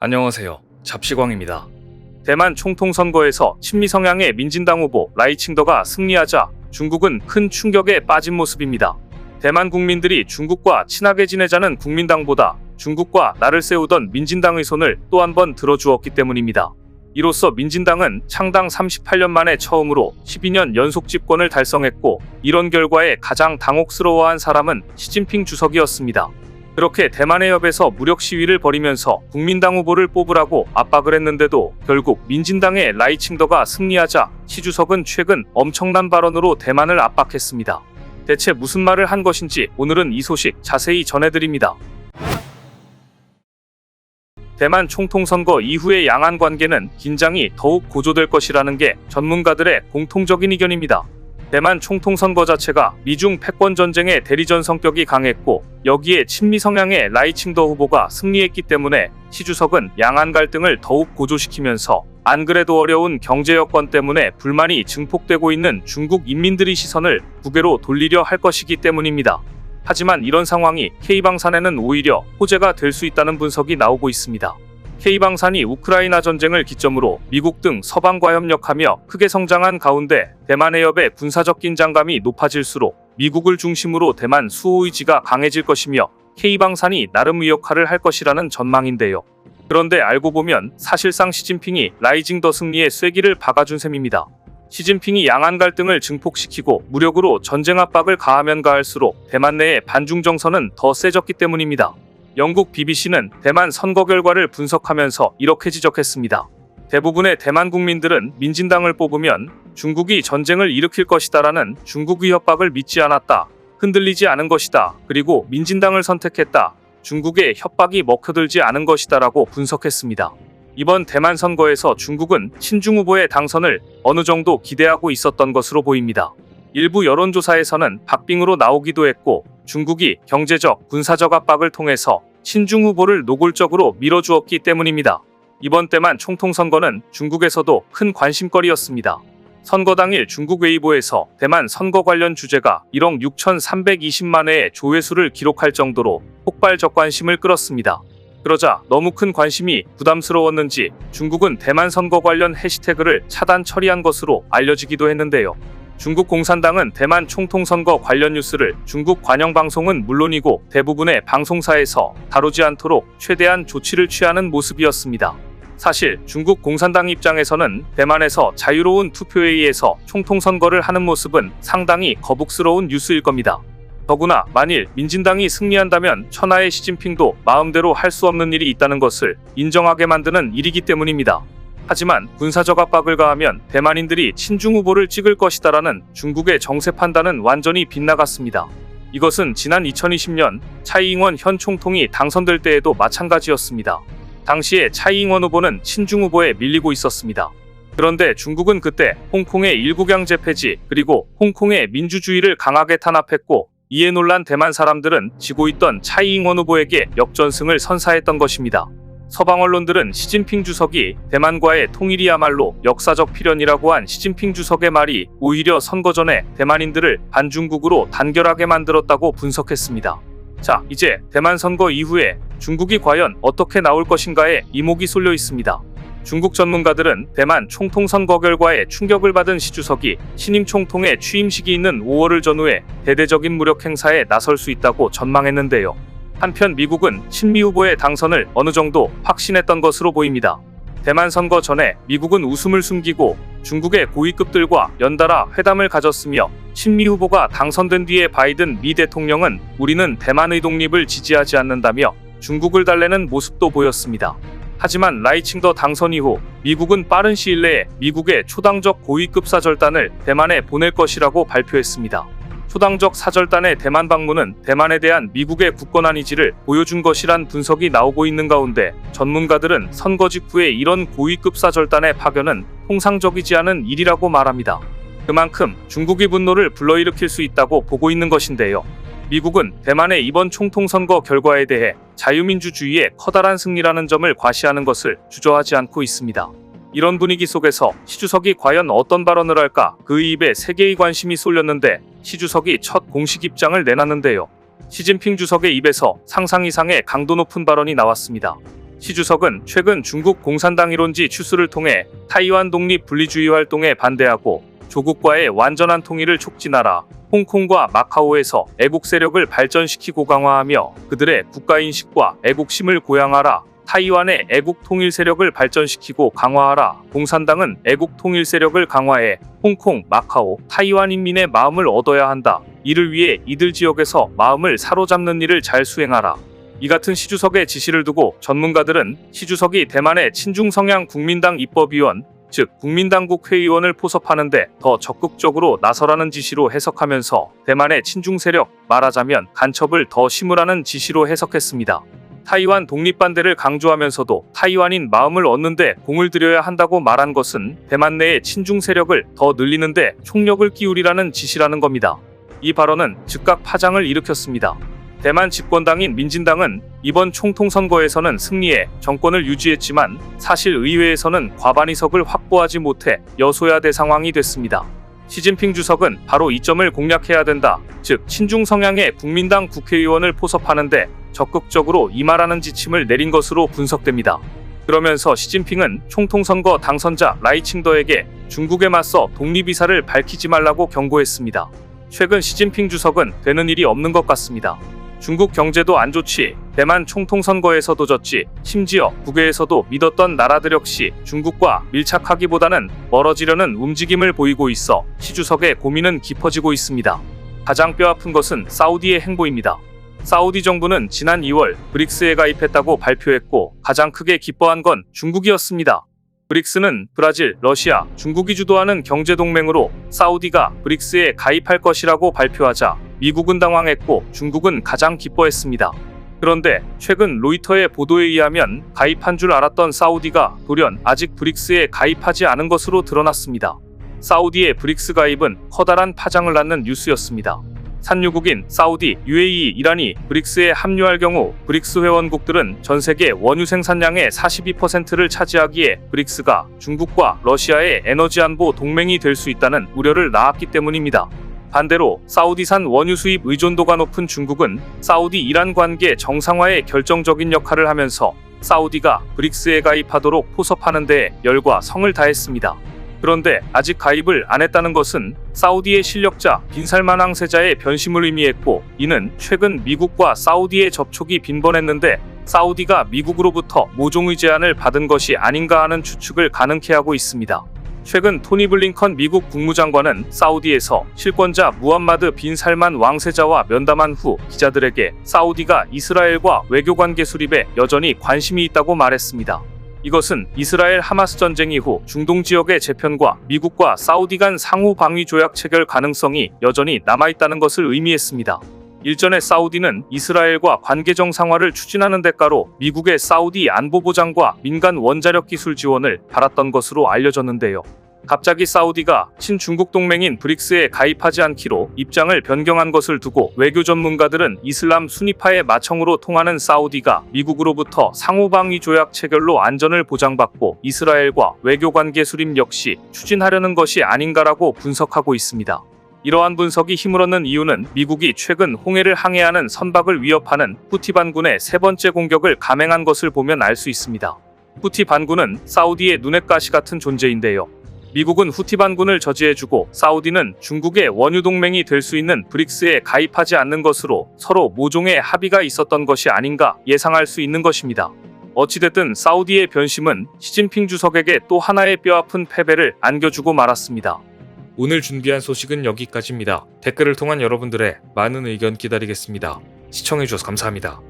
안녕하세요. 잡시광입니다. 대만 총통선거에서 친미 성향의 민진당 후보 라이칭더가 승리하자 중국은 큰 충격에 빠진 모습입니다. 대만 국민들이 중국과 친하게 지내자는 국민당보다 중국과 나를 세우던 민진당의 손을 또 한 번 들어주었기 때문입니다. 이로써 민진당은 창당 38년 만에 처음으로 12년 연속 집권을 달성했고, 이런 결과에 가장 당혹스러워한 사람은 시진핑 주석이었습니다. 그렇게 대만의 협에서 무력 시위를 벌이면서 국민당 후보를 뽑으라고 압박을 했는데도 결국 민진당의 라이칭더가 승리하자 시 주석은 최근 엄청난 발언으로 대만을 압박했습니다. 대체 무슨 말을 한 것인지 오늘은 이 소식 자세히 전해드립니다. 대만 총통선거 이후의 양안 관계는 긴장이 더욱 고조될 것이라는 게 전문가들의 공통적인 의견입니다. 대만 총통선거 자체가 미중 패권 전쟁의 대리전 성격이 강했고, 여기에 친미 성향의 라이칭더 후보가 승리했기 때문에 시 주석은 양안 갈등을 더욱 고조시키면서 안 그래도 어려운 경제 여건 때문에 불만이 증폭되고 있는 중국 인민들의 시선을 북으로 돌리려 할 것이기 때문입니다. 하지만 이런 상황이 K방산에는 오히려 호재가 될 수 있다는 분석이 나오고 있습니다. K방산이 우크라이나 전쟁을 기점으로 미국 등 서방과 협력하며 크게 성장한 가운데 대만 해협의 군사적 긴장감이 높아질수록 미국을 중심으로 대만 수호 의지가 강해질 것이며 K방산이 나름의 역할을 할 것이라는 전망인데요. 그런데 알고 보면 사실상 시진핑이 라이징더 승리에 쐐기를 박아준 셈입니다. 시진핑이 양안 갈등을 증폭시키고 무력으로 전쟁 압박을 가하면 가할수록 대만 내의 반중 정서는 더 세졌기 때문입니다. 영국 BBC는 대만 선거 결과를 분석하면서 이렇게 지적했습니다. 대부분의 대만 국민들은 민진당을 뽑으면 중국이 전쟁을 일으킬 것이다라는 중국의 협박을 믿지 않았다. 흔들리지 않은 것이다. 그리고 민진당을 선택했다. 중국의 협박이 먹혀들지 않은 것이다라고 분석했습니다. 이번 대만 선거에서 중국은 친중 후보의 당선을 어느 정도 기대하고 있었던 것으로 보입니다. 일부 여론조사에서는 박빙으로 나오기도 했고, 중국이 경제적, 군사적 압박을 통해서 친중 후보를 노골적으로 밀어주었기 때문입니다. 이번 대만 총통선거는 중국에서도 큰 관심거리였습니다. 선거 당일 중국 웨이보에서 대만 선거 관련 주제가 1억 6,320만 회의 조회수를 기록할 정도로 폭발적 관심을 끌었습니다. 그러자 너무 큰 관심이 부담스러웠는지 중국은 대만 선거 관련 해시태그를 차단 처리한 것으로 알려지기도 했는데요. 중국 공산당은 대만 총통선거 관련 뉴스를 중국 관영방송은 물론이고 대부분의 방송사에서 다루지 않도록 최대한 조치를 취하는 모습이었습니다. 사실 중국 공산당 입장에서는 대만에서 자유로운 투표에 의해서 총통선거를 하는 모습은 상당히 거북스러운 뉴스일 겁니다. 더구나 만일 민진당이 승리한다면 천하의 시진핑도 마음대로 할 수 없는 일이 있다는 것을 인정하게 만드는 일이기 때문입니다. 하지만 군사적 압박을 가하면 대만인들이 친중 후보를 찍을 것이다라는 중국의 정세 판단은 완전히 빗나갔습니다. 이것은 지난 2020년 차이잉원 현 총통이 당선될 때에도 마찬가지였습니다. 당시에 차이잉원 후보는 친중 후보에 밀리고 있었습니다. 그런데 중국은 그때 홍콩의 일국양제 폐지 그리고 홍콩의 민주주의를 강하게 탄압했고, 이에 놀란 대만 사람들은 지고 있던 차이잉원 후보에게 역전승을 선사했던 것입니다. 서방 언론들은 시진핑 주석이 대만과의 통일이야말로 역사적 필연이라고 한 시진핑 주석의 말이 오히려 선거 전에 대만인들을 반중국으로 단결하게 만들었다고 분석했습니다. 자, 이제 대만 선거 이후에 중국이 과연 어떻게 나올 것인가에 이목이 쏠려 있습니다. 중국 전문가들은 대만 총통선거 결과에 충격을 받은 시 주석이 신임 총통의 취임식이 있는 5월을 전후해 대대적인 무력 행사에 나설 수 있다고 전망했는데요. 한편 미국은 친미 후보의 당선을 어느 정도 확신했던 것으로 보입니다. 대만 선거 전에 미국은 웃음을 숨기고 중국의 고위급들과 연달아 회담을 가졌으며, 친미 후보가 당선된 뒤에 바이든 미 대통령은 우리는 대만의 독립을 지지하지 않는다며 중국을 달래는 모습도 보였습니다. 하지만 라이칭더 당선 이후 미국은 빠른 시일 내에 미국의 초당적 고위급 사절단을 대만에 보낼 것이라고 발표했습니다. 초당적 사절단의 대만 방문은 대만에 대한 미국의 굳건한 의지를 보여준 것이란 분석이 나오고 있는 가운데, 전문가들은 선거 직후에 이런 고위급 사절단의 파견은 통상적이지 않은 일이라고 말합니다. 그만큼 중국의 분노를 불러일으킬 수 있다고 보고 있는 것인데요. 미국은 대만의 이번 총통선거 결과에 대해 자유민주주의의 커다란 승리라는 점을 과시하는 것을 주저하지 않고 있습니다. 이런 분위기 속에서 시 주석이 과연 어떤 발언을 할까, 그의 입에 세계의 관심이 쏠렸는데 시 주석이 첫 공식 입장을 내놨는데요. 시진핑 주석의 입에서 상상 이상의 강도 높은 발언이 나왔습니다. 시 주석은 최근 중국 공산당 이론지 추수를 통해 타이완 독립 분리주의 활동에 반대하고 조국과의 완전한 통일을 촉진하라, 홍콩과 마카오에서 애국 세력을 발전시키고 강화하며 그들의 국가인식과 애국심을 고양하라, 타이완의 애국 통일 세력을 발전시키고 강화하라, 공산당은 애국 통일 세력을 강화해 홍콩, 마카오, 타이완 인민의 마음을 얻어야 한다. 이를 위해 이들 지역에서 마음을 사로잡는 일을 잘 수행하라. 이 같은 시 주석의 지시를 두고 전문가들은 시 주석이 대만의 친중 성향 국민당 입법위원, 즉 국민당국 회의원을 포섭하는데 더 적극적으로 나서라는 지시로 해석하면서 대만의 친중 세력, 말하자면 간첩을 더 심으라는 지시로 해석했습니다. 타이완 독립 반대를 강조하면서도 타이완인 마음을 얻는데 공을 들여야 한다고 말한 것은 대만 내의 친중 세력을 더 늘리는데 총력을 기울이라는 지시라는 겁니다. 이 발언은 즉각 파장을 일으켰습니다. 대만 집권당인 민진당은 이번 총통선거에서는 승리해 정권을 유지했지만 사실 의회에서는 과반의석을 확보하지 못해 여소야대 상황이 됐습니다. 시진핑 주석은 바로 이 점을 공략해야 된다, 즉 친중 성향의 국민당 국회의원을 포섭하는데 적극적으로 임하라는 지침을 내린 것으로 분석됩니다. 그러면서 시진핑은 총통선거 당선자 라이칭더에게 중국에 맞서 독립의사를 밝히지 말라고 경고했습니다. 최근 시진핑 주석은 되는 일이 없는 것 같습니다. 중국 경제도 안 좋지, 대만 총통선거에서도 졌지, 심지어 국외에서도 믿었던 나라들 역시 중국과 밀착하기보다는 멀어지려는 움직임을 보이고 있어 시 주석의 고민은 깊어지고 있습니다. 가장 뼈아픈 것은 사우디의 행보입니다. 사우디 정부는 지난 2월 브릭스에 가입했다고 발표했고 가장 크게 기뻐한 건 중국이었습니다. 브릭스는 브라질, 러시아, 중국이 주도하는 경제동맹으로 사우디가 브릭스에 가입할 것이라고 발표하자 미국은 당황했고 중국은 가장 기뻐했습니다. 그런데 최근 로이터의 보도에 의하면 가입한 줄 알았던 사우디가 돌연 아직 브릭스에 가입하지 않은 것으로 드러났습니다. 사우디의 브릭스 가입은 커다란 파장을 낳는 뉴스였습니다. 산유국인 사우디, UAE, 이란이 브릭스에 합류할 경우 브릭스 회원국들은 전 세계 원유 생산량의 42%를 차지하기에 브릭스가 중국과 러시아의 에너지 안보 동맹이 될 수 있다는 우려를 낳았기 때문입니다. 반대로 사우디산 원유 수입 의존도가 높은 중국은 사우디 이란 관계 정상화에 결정적인 역할을 하면서 사우디가 브릭스에 가입하도록 포섭하는 데 열과 성을 다했습니다. 그런데 아직 가입을 안 했다는 것은 사우디의 실력자 빈살만 황세자의 변심을 의미했고, 이는 최근 미국과 사우디의 접촉이 빈번했는데 사우디가 미국으로부터 모종의 제안을 받은 것이 아닌가 하는 추측을 가능케 하고 있습니다. 최근 토니 블링컨 미국 국무장관은 사우디에서 실권자 무함마드 빈 살만 왕세자와 면담한 후 기자들에게 사우디가 이스라엘과 외교관계 수립에 여전히 관심이 있다고 말했습니다. 이것은 이스라엘 하마스 전쟁 이후 중동 지역의 재편과 미국과 사우디 간 상호 방위 조약 체결 가능성이 여전히 남아있다는 것을 의미했습니다. 일전에 사우디는 이스라엘과 관계 정상화를 추진하는 대가로 미국의 사우디 안보보장과 민간 원자력 기술 지원을 받았던 것으로 알려졌는데요. 갑자기 사우디가 친중국 동맹인 브릭스에 가입하지 않기로 입장을 변경한 것을 두고 외교 전문가들은 이슬람 수니파의 마청으로 통하는 사우디가 미국으로부터 상호방위 조약 체결로 안전을 보장받고 이스라엘과 외교관계 수립 역시 추진하려는 것이 아닌가라고 분석하고 있습니다. 이러한 분석이 힘을 얻는 이유는 미국이 최근 홍해를 항해하는 선박을 위협하는 후티 반군의 세 번째 공격을 감행한 것을 보면 알 수 있습니다. 후티 반군은 사우디의 눈엣 가시 같은 존재인데요. 미국은 후티 반군을 저지해주고 사우디는 중국의 원유 동맹이 될 수 있는 브릭스에 가입하지 않는 것으로 서로 모종의 합의가 있었던 것이 아닌가 예상할 수 있는 것입니다. 어찌됐든 사우디의 변심은 시진핑 주석에게 또 하나의 뼈아픈 패배를 안겨주고 말았습니다. 오늘 준비한 소식은 여기까지입니다. 댓글을 통한 여러분들의 많은 의견 기다리겠습니다. 시청해주셔서 감사합니다.